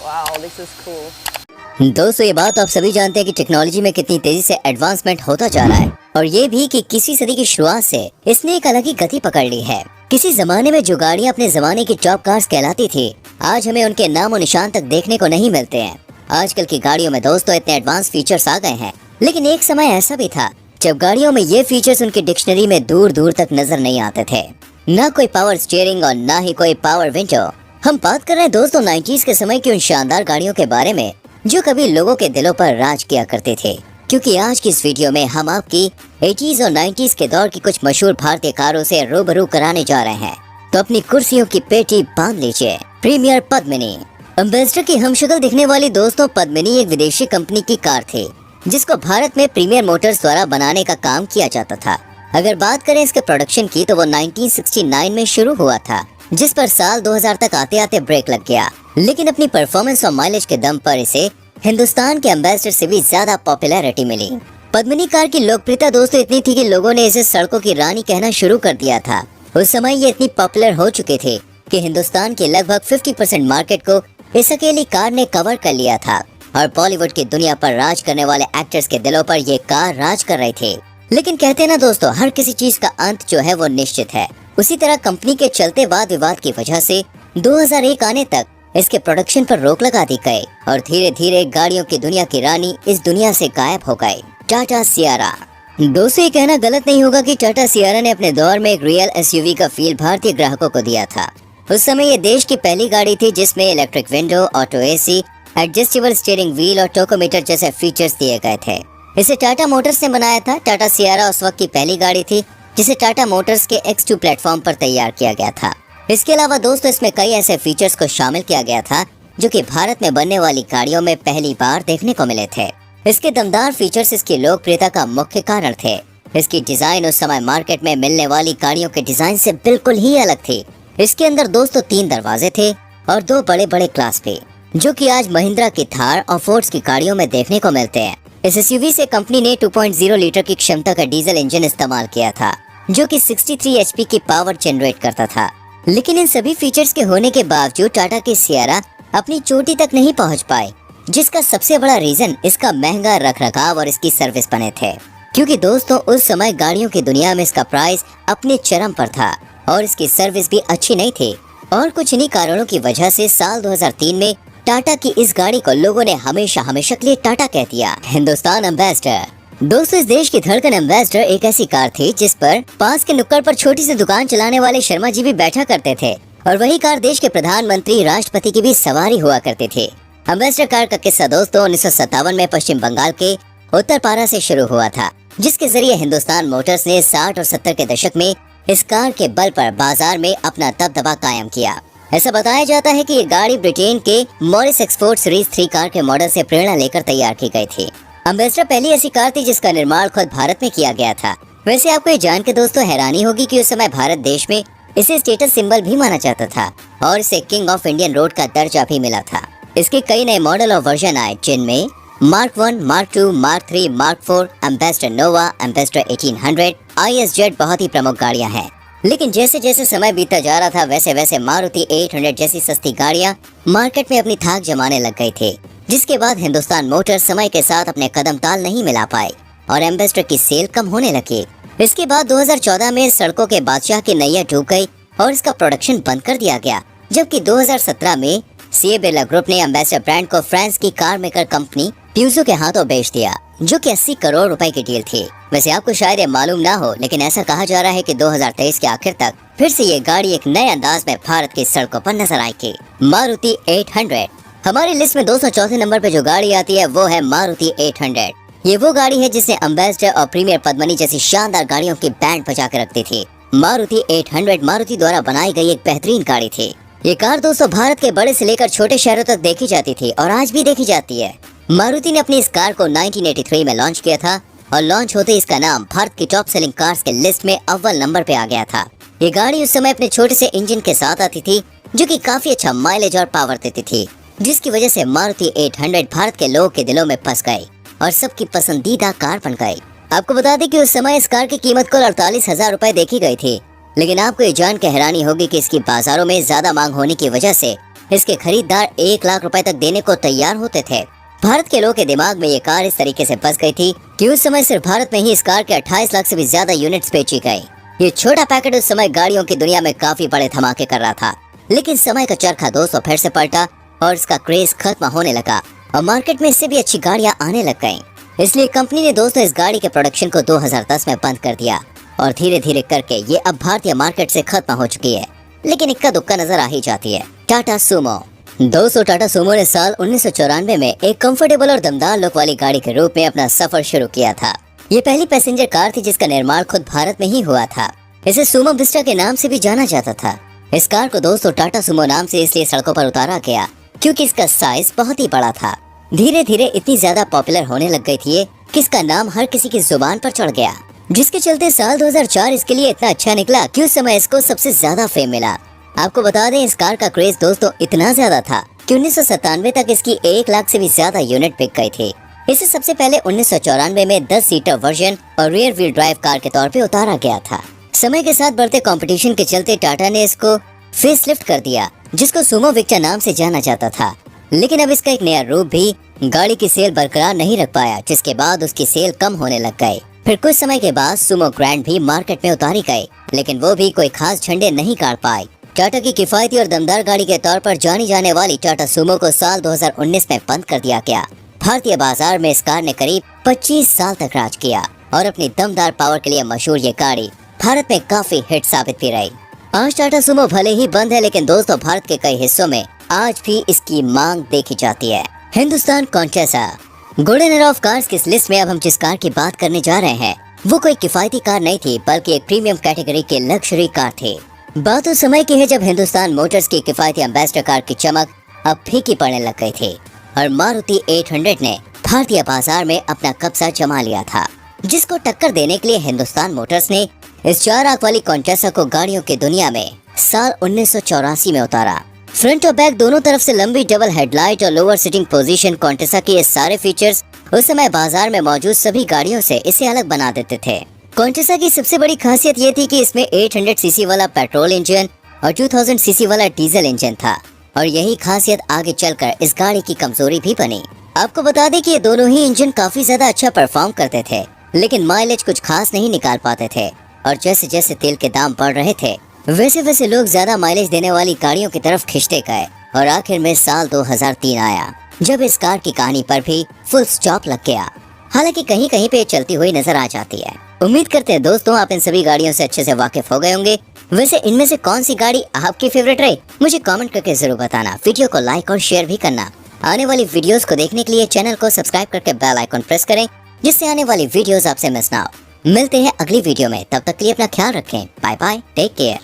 Wow, this is cool. दोस्तों, ये बात आप सभी जानते हैं कि टेक्नोलॉजी में कितनी तेजी से एडवांसमेंट होता जा रहा है और ये भी कि किसी सदी की शुरुआत से इसने एक अलग ही गति पकड़ ली है। किसी जमाने में जो गाड़ियां अपने जमाने की टॉप कार्स कहलाती थी, आज हमें उनके नाम और निशान तक देखने को नहीं मिलते हैं। आजकल की गाड़ियों में दोस्तों इतने एडवांस फीचर्स आ गए हैं, लेकिन एक समय ऐसा भी था जब गाड़ियों में ये फीचर्स उनकी डिक्शनरी में दूर दूर तक नजर नहीं आते थे। न कोई पावर स्टीयरिंग और न ही कोई पावर विंडो। हम बात कर रहे हैं दोस्तों 90s के समय की उन शानदार गाड़ियों के बारे में जो कभी लोगों के दिलों पर राज किया करते थे। क्योंकि आज की इस वीडियो में हम आपकी 80s और 90s के दौर की कुछ मशहूर भारतीय कारों से रूबरू कराने जा रहे हैं, तो अपनी कुर्सियों की पेटी बांध लीजिए। प्रीमियर पद्मिनी एम्बेसडर की हमशक्ल दिखने वाली दोस्तों पद्मिनी एक विदेशी कंपनी की कार थी जिसको भारत में प्रीमियर मोटर्स द्वारा बनाने का काम किया जाता था। अगर बात करें इसके प्रोडक्शन की तो वो 1969 में शुरू हुआ था, जिस पर साल 2000 तक आते आते ब्रेक लग गया। लेकिन अपनी परफॉर्मेंस और माइलेज के दम पर इसे हिंदुस्तान के एम्बेसडर से भी ज्यादा पॉपुलैरिटी मिली। पद्मिनी कार की लोकप्रियता दोस्तों इतनी थी कि लोगों ने इसे सड़कों की रानी कहना शुरू कर दिया था। उस समय ये इतनी पॉपुलर हो चुके थे कि हिंदुस्तान के लगभग 50% मार्केट को इस अकेली कार ने कवर कर लिया था और बॉलीवुड की दुनिया पर राज करने वाले एक्टर्स के दिलों पर ये कार राज कर रही थी। लेकिन कहते हैं ना दोस्तों, हर किसी चीज का अंत जो है वो निश्चित है। उसी तरह कंपनी के चलते वाद विवाद की वजह से 2001 आने तक इसके प्रोडक्शन पर रोक लगा दी गई और धीरे धीरे गाड़ियों की दुनिया की रानी इस दुनिया से गायब हो गई। टाटा सियारा। दोस्तों, ये कहना गलत नहीं होगा कि टाटा सियारा ने अपने दौर में एक रियल एसयूवी का फील भारतीय ग्राहकों को दिया था। उस समय ये देश की पहली गाड़ी थी जिसमें electric window, auto AC, adjustable steering wheel और टोकोमीटर जैसे फीचर्स दिए गए थे। इसे टाटा मोटर्स ने बनाया था। टाटा सियारा उस वक्त की पहली गाड़ी थी जिसे टाटा मोटर्स के X2 प्लेटफॉर्म पर तैयार किया गया था। इसके अलावा दोस्तों इसमें कई ऐसे फीचर्स को शामिल किया गया था जो कि भारत में बनने वाली गाड़ियों में पहली बार देखने को मिले थे। इसके दमदार फीचर्स इसकी लोकप्रियता का मुख्य कारण थे। इसकी डिजाइन उस समय मार्केट में मिलने वाली गाड़ियों के डिजाइन से बिल्कुल ही अलग थी। इसके अंदर दोस्तों 3 दरवाजे थे और 2 बड़े बड़े ग्लास भी, जो कि आज महिंद्रा की थार और फोर्ड्स की गाड़ियों में देखने को मिलते हैं। इस एसयूवी से कंपनी ने 2.0 लीटर की क्षमता का डीजल इंजन इस्तेमाल किया था जो कि 63 HP की पावर जनरेट करता था। लेकिन इन सभी फीचर्स के होने के बावजूद टाटा की सियारा अपनी चोटी तक नहीं पहुंच पाई, जिसका सबसे बड़ा रीजन इसका महंगा रखरखाव और इसकी सर्विस बने थे। क्योंकि दोस्तों उस समय गाड़ियों की दुनिया में इसका प्राइस अपने चरम पर था और इसकी सर्विस भी अच्छी नहीं थी। और कुछ इन्हीं कारणों की वजह से साल 2003 में टाटा की इस गाड़ी को लोगों ने हमेशा के लिए टाटा कह दिया। हिंदुस्तान एम्बेसडर। दोस्तों, इस देश की धड़कन एम्बेसडर एक ऐसी कार थी जिस पर पास के नुक्कड़ पर छोटी सी दुकान चलाने वाले शर्मा जी भी बैठा करते थे और वही कार देश के प्रधानमंत्री राष्ट्रपति की भी सवारी हुआ करती थी। एम्बेसडर कार का किस्सा दोस्तों 1957 में पश्चिम बंगाल के उत्तरपाड़ा से शुरू हुआ था, जिसके जरिए हिंदुस्तान मोटर्स ने 60 और 70 के दशक में इस कार के बल पर बाजार में अपना दबदबा कायम किया। ऐसा बताया जाता है कि ये गाड़ी ब्रिटेन के मॉरिस एक्सपोर्ट सीरीज 3 कार के मॉडल से प्रेरणा लेकर तैयार की गई थी। एम्बेसडर पहली ऐसी कार थी जिसका निर्माण खुद भारत में किया गया था। वैसे आपको ये जान के दोस्तों हैरानी होगी कि उस समय भारत देश में इसे स्टेटस सिंबल भी माना जाता था और इसे किंग ऑफ इंडियन रोड का दर्जा भी मिला था। इसके कई नए मॉडल और वर्जन आए जिनमें mark 1, mark 2, mark 3, mark 4, Ambassador Nova, Ambassador 1800, ISZ बहुत ही प्रमुख गाड़ियाँ हैं। लेकिन जैसे जैसे समय बीतता जा रहा था वैसे वैसे मारुति 800 जैसी सस्ती गाड़ियाँ मार्केट में अपनी थाक जमाने लग गई थी, जिसके बाद हिंदुस्तान मोटर्स समय के साथ अपने कदम ताल नहीं मिला पाए और एम्बेसडर की सेल कम होने लगी। इसके बाद 2014 में सड़कों के बादशाह की नैया डूब गई और इसका प्रोडक्शन बंद कर दिया गया, जबकि 2017 में सीए बिरला ग्रुप ने एम्बेसडर ब्रांड को फ्रांस की कार मेकर कंपनी प्यूजो के हाथों बेच दिया, जो कि 80 करोड़ रुपए की डील थी। वैसे आपको शायद ये मालूम ना हो, लेकिन ऐसा कहा जा रहा है कि 2023 के आखिर तक फिर से ये गाड़ी एक नए अंदाज में भारत की सड़कों पर नजर आएगी। मारुति 800। हमारी लिस्ट में 204 नंबर पे जो गाड़ी आती है वो है मारुति 800। ये वो गाड़ी है जिसने एम्बेसडर और प्रीमियर पद्मिनी जैसी शानदार गाड़ियों की बैंड बजा के रखती थी। मारुति 800 मारुति द्वारा बनाई गई एक बेहतरीन गाड़ी थी। ये कार दोस्तों भारत के बड़े से लेकर छोटे शहरों तक देखी जाती थी और आज भी देखी जाती है। मारुति ने अपनी इस कार को 1983 में लॉन्च किया था और लॉन्च होते ही इसका नाम भारत की टॉप सेलिंग कार्स के लिस्ट में अव्वल नंबर पे आ गया था। ये गाड़ी उस समय अपने छोटे से इंजन के साथ आती थी जो कि काफी अच्छा माइलेज और पावर देती थी, जिसकी वजह से मारुति 800 भारत के लोगों के दिलों में फंस गई और सबकी पसंदीदा कार बन गई। आपको बता दें कि उस समय इस कार की कीमत कुल 48,000 रुपए देखी गई थी, लेकिन आपको ये जान के हैरानी होगी कि इसकी बाजारों में ज्यादा मांग होने की वजह से इसके खरीदार 1 लाख रुपए तक देने को तैयार होते थे। भारत के लोगों के दिमाग में ये कार इस तरीके से बस गई थी कि उस समय सिर्फ भारत में ही इस कार के 28 लाख से भी ज्यादा यूनिट्स बेची गई। ये छोटा पैकेट उस समय गाड़ियों की दुनिया में काफी बड़े धमाके कर रहा था, लेकिन समय का चरखा दोस्तों फिर से पलटा और इसका क्रेज खत्म होने लगा और मार्केट में इससे भी अच्छी गाड़ियां आने लग गईं। इसलिए कंपनी ने दोस्तों इस गाड़ी के प्रोडक्शन को 2010 में बंद कर दिया और धीरे धीरे करके ये अब भारतीय मार्केट से खत्म हो चुकी है, लेकिन इक्का दुक्का नजर आ ही जाती है। टाटा सूमो। दोस्तों टाटा सूमो ने साल 1994 में एक कंफर्टेबल और दमदार लुक वाली गाड़ी के रूप में अपना सफर शुरू किया था। ये पहली पैसेंजर कार थी जिसका निर्माण खुद भारत में ही हुआ था। इसे सूमो विस्टा के नाम से भी जाना जाता था। इस कार को दोस्तों टाटा सूमो नाम से इसलिए सड़कों पर उतारा गया क्योंकि इसका साइज बहुत ही बड़ा था। धीरे धीरे इतनी ज्यादा पॉपुलर होने लग गई थी कि इसका नाम हर किसी की जुबान पर चढ़ गया, जिसके चलते साल 2004 इसके लिए इतना अच्छा निकला कि उस समय इसको सबसे ज्यादा फेम मिला। आपको बता दें इस कार का क्रेज दोस्तों इतना ज्यादा था कि 1997 तक इसकी 1 लाख से भी ज्यादा यूनिट बिक गई थी। इसे सबसे पहले 1994 में 10 सीटर वर्जन और रियर व्हील ड्राइव कार के तौर पे उतारा गया था। समय के साथ बढ़ते कंपटीशन के चलते टाटा ने इसको फेसलिफ्ट कर दिया, जिसको सूमो विक्टा नाम से जाना जाता था। लेकिन अब इसका एक नया रूप भी गाड़ी की सेल बरकरार नहीं रख पाया, जिसके बाद उसकी सेल कम होने लग गई। फिर कुछ समय के बाद सूमो ग्रैंड भी मार्केट में उतारी गई, लेकिन वो भी कोई खास झंडे नहीं गाड़ पाई। टाटा की किफायती और दमदार गाड़ी के तौर पर जानी जाने वाली टाटा सूमो को साल 2019 में बंद कर दिया गया। भारतीय बाजार में इस कार ने करीब 25 साल तक राज किया और अपनी दमदार पावर के लिए मशहूर ये गाड़ी भारत में काफी हिट साबित भी रही। आज टाटा सूमो भले ही बंद है, लेकिन दोस्तों भारत के कई हिस्सों में आज भी इसकी मांग देखी जाती है। Hindustan Contessa. Golden era of cars की इस लिस्ट में अब हम जिस कार की बात करने जा रहे हैं वो कोई किफायती कार नहीं थी, बल्कि एक प्रीमियम कैटेगरी की लग्जरी कार थी। बात उस समय की है जब हिंदुस्तान मोटर्स की किफायती एम्बेसडर कार की चमक अब फीकी पड़ने लग गई थी और मारुति 800 ने भारतीय बाजार में अपना कब्जा जमा लिया था, जिसको टक्कर देने के लिए हिंदुस्तान मोटर्स ने इस 4 आंख वाली कॉन्टेसा को गाड़ियों की दुनिया में साल 1984 में उतारा। फ्रंट और बैक दोनों तरफ से लंबी डबल हेडलाइट और लोअर सीटिंग पोजीशन कॉन्टेसा के ये सारे फीचर्स उस समय बाजार में मौजूद सभी गाड़ियों से इसे अलग बना देते थे। कॉन्टेसा की सबसे बड़ी खासियत ये थी कि इसमें 800 सीसी वाला पेट्रोल इंजन और 2000 सीसी वाला डीजल इंजन था और यही खासियत आगे चलकर इस गाड़ी की कमजोरी भी बनी। आपको बता दें कि ये दोनों ही इंजन काफी ज्यादा अच्छा परफॉर्म करते थे, लेकिन माइलेज कुछ खास नहीं निकाल पाते थे और जैसे जैसे तेल के दाम बढ़ रहे थे वैसे वैसे लोग ज्यादा माइलेज देने वाली गाड़ियों की तरफ खिंचते गए और आखिर में साल 2003 आया जब इस कार की कहानी पर भी फुल स्टॉप लग गया। हालांकि कहीं कहीं पे चलती हुई नजर आ जाती है। उम्मीद करते हैं दोस्तों आप इन सभी गाड़ियों से अच्छे से वाकिफ हो गए होंगे। वैसे इनमें से कौन सी गाड़ी आपकी फेवरेट रही मुझे कमेंट करके जरूर बताना। वीडियो को लाइक और शेयर भी करना। आने वाली वीडियोस को देखने के लिए चैनल को सब्सक्राइब करके बेल आइकन प्रेस करें, जिससे आने वाली वीडियोस आपसे मिस ना हो। मिलते हैं अगली वीडियो में, तब तक के लिए अपना ख्याल रखें। Bye bye, take care.